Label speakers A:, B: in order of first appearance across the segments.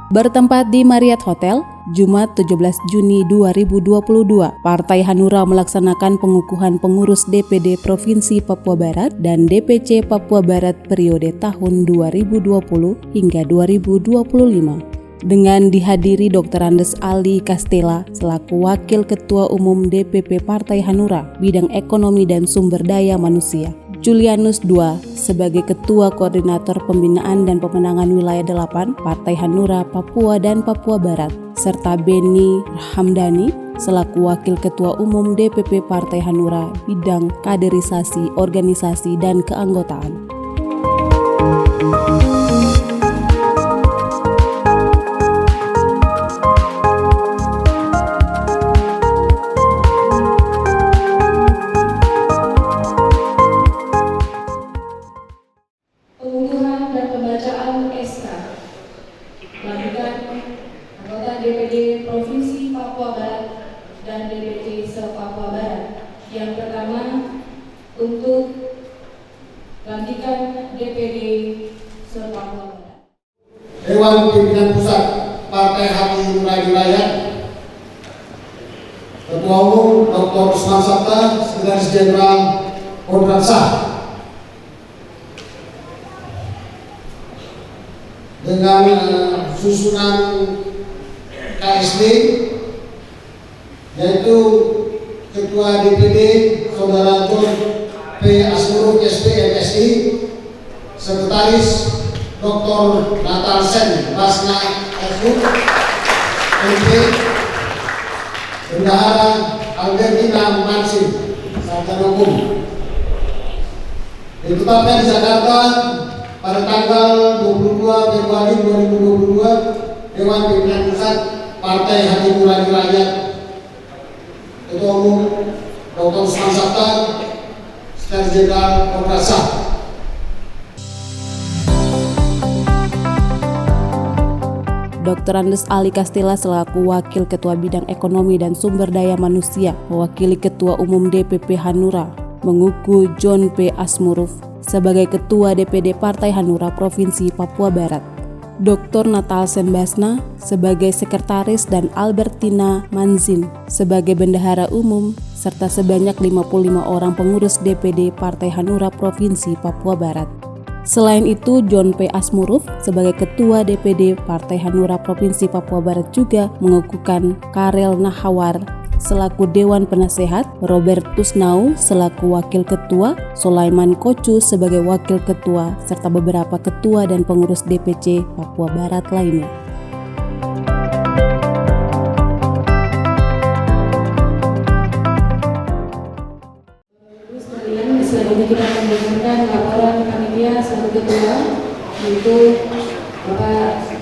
A: Bertempat di Marriott Hotel, Jumat 17 Juni 2022, Partai Hanura melaksanakan pengukuhan pengurus DPD Provinsi Papua Barat dan DPC Papua Barat periode tahun 2020 hingga 2025. Dengan dihadiri Dr. Andes Ali Castella selaku Wakil Ketua Umum DPP Partai Hanura, Bidang Ekonomi dan Sumber Daya Manusia, Julianus II sebagai Ketua Koordinator Pembinaan dan Pemenangan Wilayah 8 Partai Hanura Papua dan Papua Barat, serta Beni Hamdani selaku Wakil Ketua Umum DPP Partai Hanura Bidang Kaderisasi, Organisasi, dan Keanggotaan.
B: Pengunduhan dan pembacaan SK pelantikan anggota DPD Provinsi Papua Barat dan DPC se-Papua Barat. Yang pertama, untuk pelantikan DPD se-Papua Barat.
C: Dewan Pimpinan Pusat Partai Hanura Wilayah, Ketua Umum Dr. Usman Sabta, Sekretaris Jenderal Kodrat Sah, dengan susunan KSD, yaitu Ketua DPD Saudara John P. Asmuruf SP MSI, Sekretaris Dr. Natal Sen Basna SU MP, Bendahara Albertina Mansin Sarjana Hukum. Ditetapkan di Jakarta pada tanggal 22 Februari 2022, Dewan Pimpinan Pusat Partai Hanura Wilayah, Ketua Umum Dr. Usman Sabta, Sekretaris Jenderal Kodrat Sah.
A: Dr. Andes Ali Castella selaku Wakil Ketua Bidang Ekonomi dan Sumber Daya Manusia mewakili Ketua Umum DPP Hanura menguku John P. Asmuruf sebagai Ketua DPD Partai Hanura Provinsi Papua Barat, Dr. Natal Sembasna sebagai Sekretaris dan Albertina Manzin sebagai Bendahara Umum, serta sebanyak 55 orang pengurus DPD Partai Hanura Provinsi Papua Barat. Selain itu, John P. Asmuruf sebagai Ketua DPD Partai Hanura Provinsi Papua Barat juga mengukuhkan Karel Nahawar selaku Dewan Penasehat, Robertus Nau selaku Wakil Ketua, Sulaiman Kocu sebagai Wakil Ketua, serta beberapa Ketua dan pengurus DPC Papua Barat lainnya.
B: Selanjutnya kita akan mendengarkan laporan panitia satu ketua, yaitu Bapak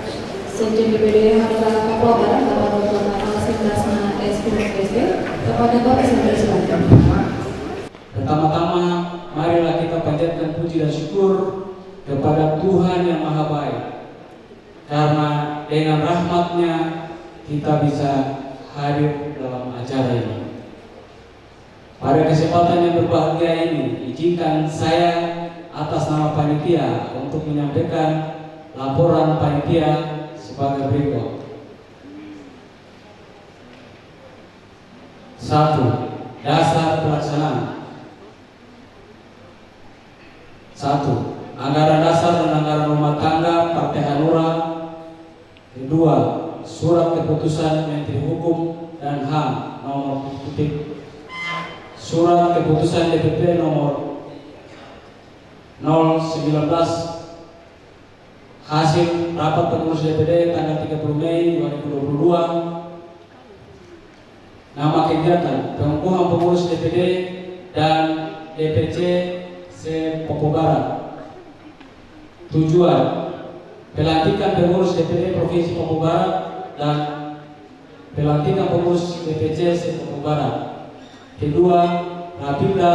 B: Sekjen DPD Hanura Papua Barat, Bapak Dr. Natal Sembasna SPSD. Kepada Bapak Sekjen, silakan.
D: Pertama-tama, marilah kita panjatkan puji dan syukur kepada Tuhan yang Maha Baik, karena dengan rahmat-Nya kita bisa hadir dalam acara ini. Pada kesempatan yang berbahagia ini, izinkan saya atas nama panitia untuk menyampaikan laporan panitia sebagai berikut. 1. Dasar pelaksanaan. 1. Anggaran dasar dan anggaran rumah tangga Partai Hanura. 2. Surat keputusan Menteri Hukum dan HAM nomor Surat keputusan DPP nomor 019 hasil rapat pengurus DPD tanggal 30 Mei 2022. Nama kegiatan pengukuhan pengurus DPD dan DPC se-Papua Barat. Tujuan pelantikan pengurus DPD Provinsi Papua Barat dan pelantikan pengurus DPC se-Papua Barat. Kedua, Rapimda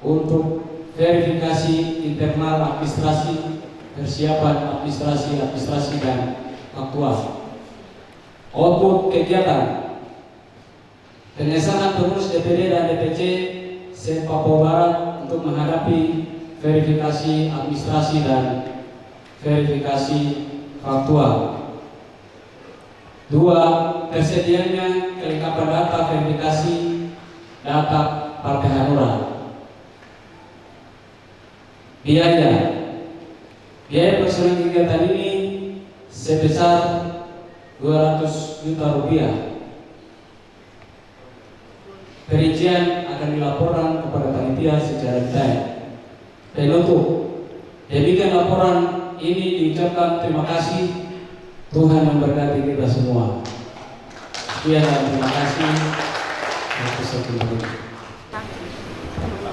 D: untuk verifikasi internal administrasi, persiapan administrasi dan faktual. Output kegiatan pengesahan pengurus DPD dan DPC se-Papua Barat untuk menghadapi verifikasi administrasi dan verifikasi faktual. 2. Tersedianya kelengkapan data verifikasi data Partai Hanura. Biaya pelaksanaan kegiatan ini sebesar 200 juta rupiah. Perincian akan dilaporkan kepada panitia secara detail. Dan untuk demikian laporan ini diucapkan terima kasih. Tuhan memberkati kita semua. Sekian dan terima kasih.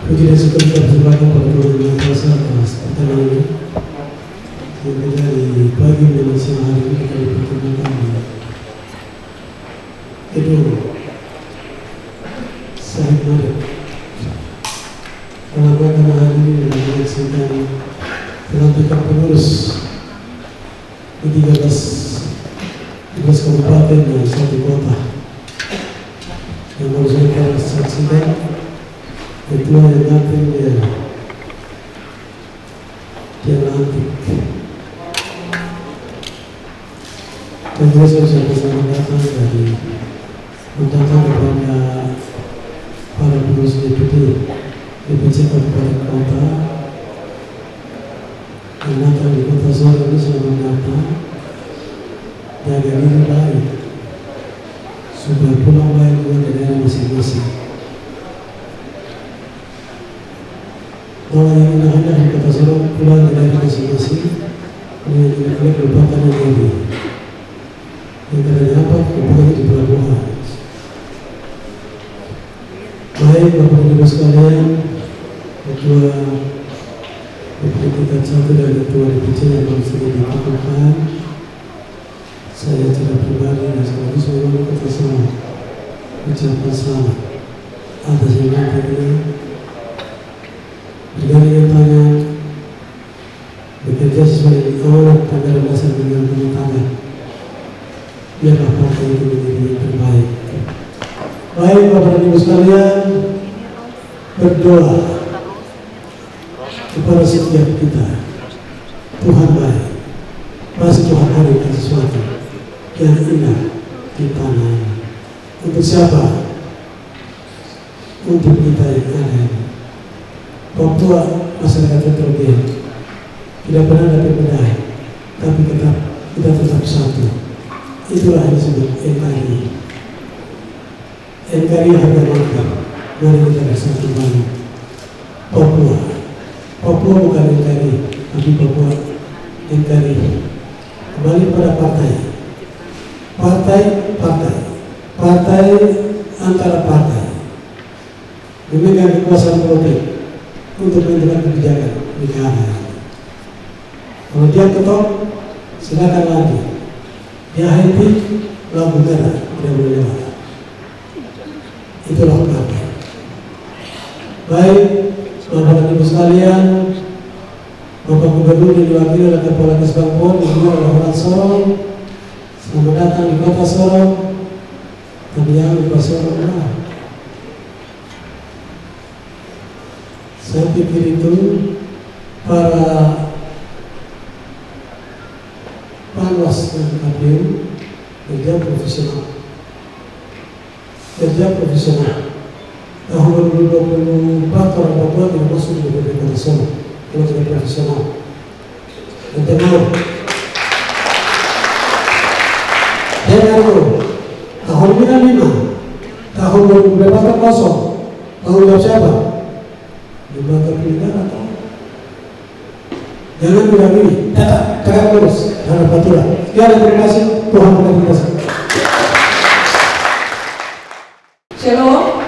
E: Puji dan syukur kita persembahkan pada Tuhan Yang Maha Kuasa atas pertanyaan ini. Yang dari pagi dan siang hari ini kita dipertemukan di gedung Syahid Ma'arif. Dalam rangka hari ini dan menyaksikan pelantikan pengurus di 13 kabupaten dan 1 kota yang baru saja saksikan. Ketua yang datang dia lantik. Dan juga saya bersama datang dari mendatang kepada para pengurus DPC Kabupaten Kota yang datang di Kota Sorong ini. Selamat datang, jaga diri baik supaya pulang baik juga ke daerah masing-masing. Kalau yang indah di Kota Sorong pulang ke daerah masing-masing, kemudian tidak lupakan yang ini. Yang karena apa? Lupakan di pelabuhan. Baik Bapak Ibu sekalian, Ketua tingkat 1 dan Ketua DPC yang baru saja dilakukan, saya secara pribadi dan sekaligus seluruh Kota Sorong ucapkan selamat atas yang ini. Negara yang tanya bekerja sesuai dengan anggaran dasar dengan rumah tangga, biarlah partai itu menjadi yang terbaik. Baik Bapak dan Ibu sekalian, berdoa kepada setiap kita. Tuhan baik, pasti Tuhan hadirkan sesuatu yang indah di tanah ini. Untuk siapa? Untuk kita yang ada ini. Papua masyarakat heterogen, tidak pernah ada perbedaan, tapi kita tetap satu. Itulah yang disebut NKRI. NKRI harga mati. Mari kita bersatu bangun. Papua bukan NKRI, tapi Papua NKRI. Kembali pada partai antara partai memegang kekuasaan politik untuk menentukan kebijakan negara. Kalau dia ketok, silakan lagi. Dia happy, lampu merah, tidak boleh lewat. Itulah partai. Baik, Bapak dan Ibu sekalian, Bapak Gubernur yang diwakili oleh Kepala Kesbangpol yang juga oleh orang Sorong, selamat datang di Kota Sorong. Tapi yang lupa Sorong lah. Saya pikir itu para panwas dan KPU kerja profesional. Tahun 2024 orang Papua tidak masuk di Kota Sorong kalau tidak profesional. Dan tenang, tahun 95, tahun 2024 kosong, tahun jawab siapa? Lembaga penegara atau jangan bilang ini tegak lurus dalam aturan. Sekian, terima kasih. Tuhan memberkati.
B: Shalom.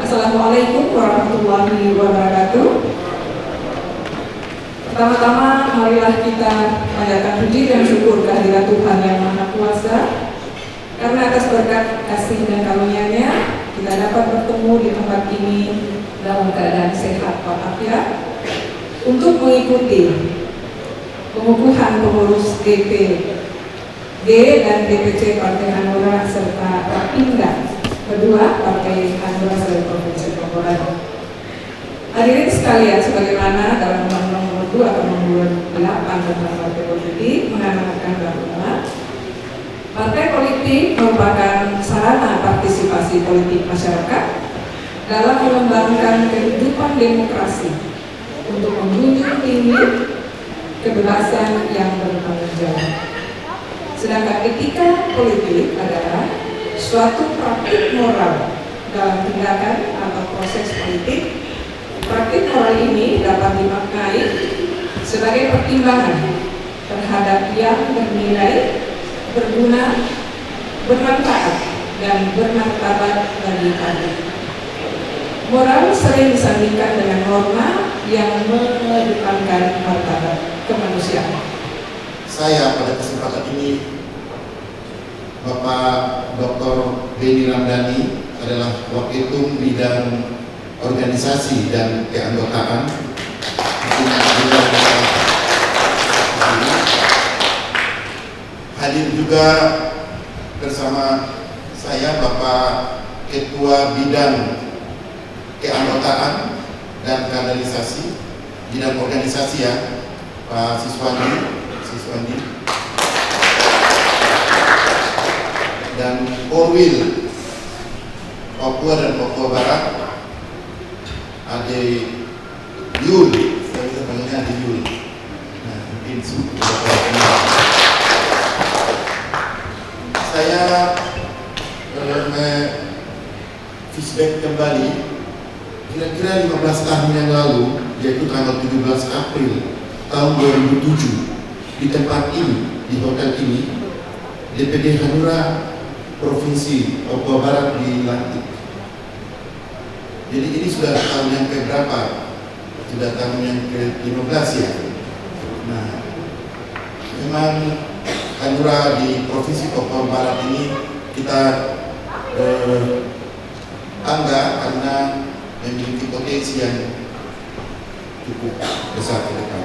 B: Assalamualaikum warahmatullahi wabarakatuh. Pertama-tama marilah kita panjatkan puji dan syukur kehadirat Tuhan Yang Maha Kuasa, karena atas berkat kasih dan karunia-Nya kita dapat bertemu di tempat ini dalam keadaan sehat walafiat untuk mengikuti pengukuhan pengurus DPD dan DPC Partai Hanura serta Rapimda kedua Partai Hanura sebagai Provinsi Papua Barat. Hadirin sekalian, sebagaimana dalam Undang-Undang Nomor 2 Tahun 2008 tentang Partai Politik mengamanatkan bahwa
F: Partai politik merupakan sarana partisipasi politik masyarakat dalam mengembangkan kehidupan demokrasi untuk menjunjung tinggi kebebasan yang bertanggung jawab. Sedangkan etika politik adalah suatu praktik moral dalam tindakan atau proses politik. Praktik moral ini dapat dimaknai sebagai pertimbangan terhadap yang bernilai, berguna, bermanfaat, dan bermartabat bagi publik. Moral sering disandingkan dengan norma yang mengedepankan martabat kemanusiaan.
G: Saya pada kesempatan ini, Bapak Dr. Beni Ramdhani adalah Waketum Bidang Organisasi dan Keanggotaan. Hadir juga bersama saya Bapak Ketua Bidang Keanggotaan dan Kaderisasi, bidang organisasi ya, Pak Siswandi, dan Korwil Papua dan Papua Barat, Ade Yul, saya bisa panggilnya Ade Yul. Nah, mungkin saya feedback kembali kira-kira 15 tahun yang lalu, yaitu tanggal 17 April tahun 2007, di tempat ini, di hotel ini, DPD Hanura Provinsi Papua Barat dilantik. Jadi ini sudah tahun yang ke-berapa? Sudah tahun yang ke-15 ya. Nah, memang Hanura di Provinsi Papua Barat ini kita bangga karena memiliki potensi yang cukup besar ke depan.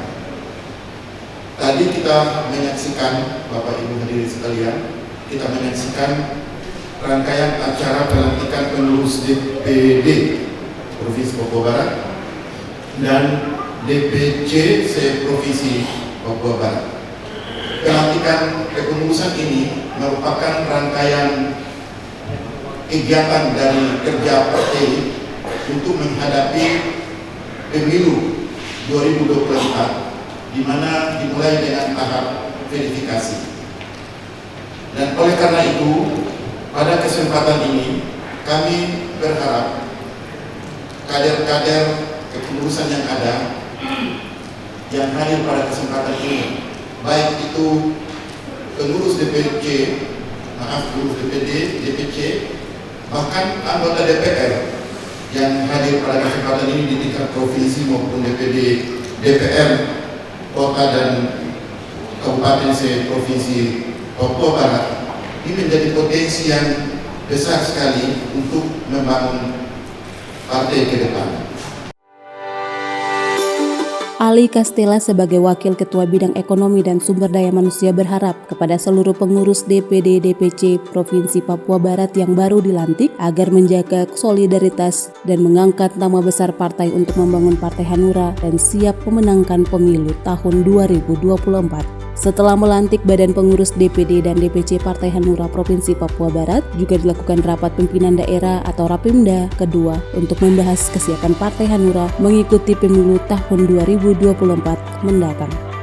G: Tadi kita menyaksikan, Bapak Ibu hadirin sekalian, kita menyaksikan rangkaian acara pelantikan pengurus DPD Provinsi Papua Barat dan DPC se-Provinsi Papua Barat. Pelantikan kepengurusan ini merupakan rangkaian kegiatan dari kerja partai untuk menghadapi pemilu 2024, di mana dimulai dengan tahap verifikasi. Dan oleh karena itu, pada kesempatan ini kami berharap kader-kader kepengurusan yang ada yang hadir pada kesempatan ini, baik itu pengurus DPC, pengurus DPD, DPC, bahkan anggota DPR yang hadir pada kesempatan ini di tingkat provinsi maupun DPD, DPR Kota dan Kabupaten se-Provinsi Papua Barat, ini menjadi potensi yang besar sekali untuk membangun partai ke depan.
A: Ali Castella sebagai Wakil Ketua Bidang Ekonomi dan Sumber Daya Manusia berharap kepada seluruh pengurus DPD DPC Provinsi Papua Barat yang baru dilantik agar menjaga solidaritas dan mengangkat nama besar partai untuk membangun Partai Hanura dan siap memenangkan pemilu tahun 2024. Setelah melantik badan pengurus DPD dan DPC Partai Hanura Provinsi Papua Barat, juga dilakukan rapat pimpinan daerah atau Rapimda kedua untuk membahas kesiapan Partai Hanura mengikuti pemilu tahun 2024 mendatang.